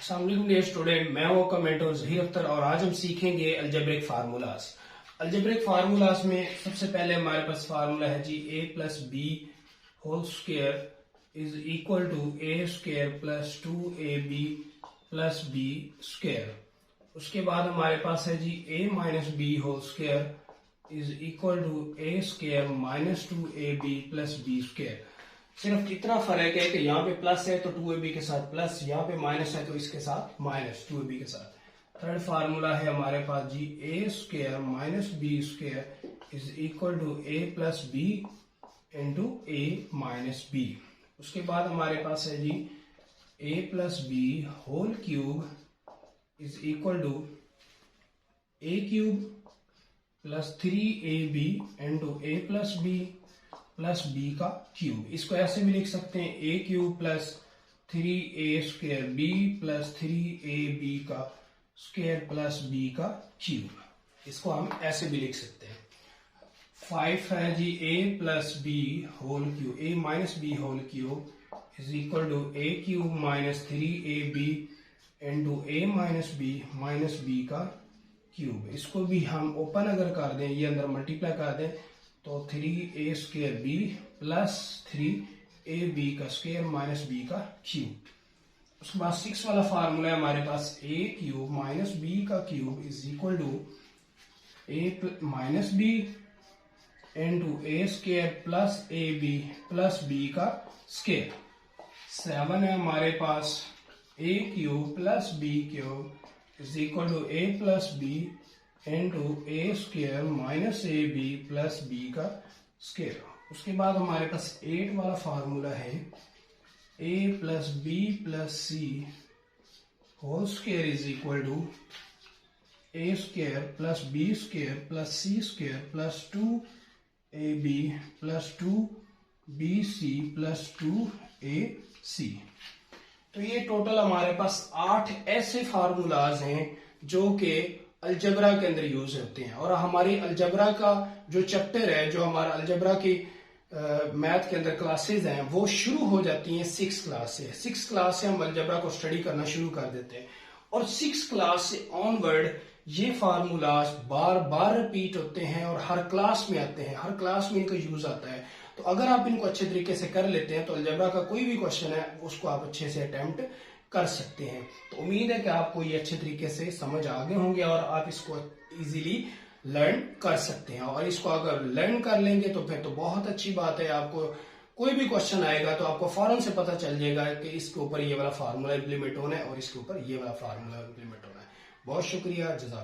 अस्सलाम वालेकुम dear student, मैं हूं आपका मेंटर ज़हीर अख्तर और आज हम सीखेंगे अलजेब्रिक फार्मूलाज। अलजेब्रिक फार्मूलाज में सबसे पहले हमारे पास फार्मूला है जी a plus B whole square is equal to A square plus 2ab plus B square. उसके बाद हमारे पास है जी a minus B whole square is equal to A square minus 2ab plus B square. सिर्फ इतना फर्क है कि यहाँ पे प्लस है तो 2ab के साथ प्लस, यहाँ पे माइनस है तो इसके साथ माइनस 2ab के साथ। थर्ड फार्मूला है हमारे पास जी A square minus B square is equal to A plus B into A minus B. उसके बाद हमारे पास है जी A plus B whole cube is equal to A cube plus 3ab into A plus B plus B का cube. इसको ऐसे भी लिख सकते हैं A cube plus 3a square B plus 3ab का स्क्वायर प्लस बी का क्यूब। इसको हम ऐसे भी लिख सकते हैं। 5 है जी a plus B whole cube, a minus B whole cube is equal to A cube minus 3ab into A minus B का क्यूब। इसको भी हम ओपन अगर कर दें, ये अंदर मल्टीप्लाई कर दें तो 3a square B plus 3ab का स्क्वायर माइनस बी का क्यूब। उसके बाद 6 वाला फार्मूला है हमारे पास a क्यूब माइनस बी का cube is equal to a minus B into A square plus ab plus B का स्क्वायर। 7 है हमारे पास a cube plus B cube is equal to a plus B into A square minus A B plus B का square. उसके बाद हमारे पास 8 वाला फार्मूला है a plus B plus C whole square is equal to A square plus B square plus C square plus 2ab plus 2bc plus 2ac। तो ये total हमारे पास 8 ऐसे फार्मूलाज हैं जो कि अलजबरा के अंदर यूज होते हैं। और हमारी अलजबरा का जो चैप्टर है, जो हमारा अलजबरा की मैथ के अंदर क्लासेस हैं, वो शुरू हो जाती हैं 6 क्लास से। 6 क्लास से हम अलजबरा को स्टडी करना शुरू कर देते हैं और 6 क्लास से ऑनवर्ड ये फार्मूलाज बार बार रिपीट होते हैं और हर क्लास में आते हैं, हर क्लास में इनका यूज आता है। तो अगर आप इनको अच्छे तरीके से कर लेते हैं तो अलजबरा का कोई भी क्वेश्चन है उसको आप अच्छे से अटेम्प्ट कर सकते हैं। तो उम्मीद है कि आपको ये अच्छे तरीके से समझ आ गए होंगे और आप इसको इजीली लर्न कर सकते हैं। और इसको अगर लर्न कर लेंगे तो फिर तो बहुत अच्छी बात है। आपको कोई भी क्वेश्चन आएगा तो आपको फौरन से पता चल जाएगा कि इसके ऊपर ये वाला फार्मूला इंप्लीमेंट होना है और इसके ऊपर ये वाला फार्मूला इंप्लीमेंट होना है। बहुत शुक्रिया, जज़ाक।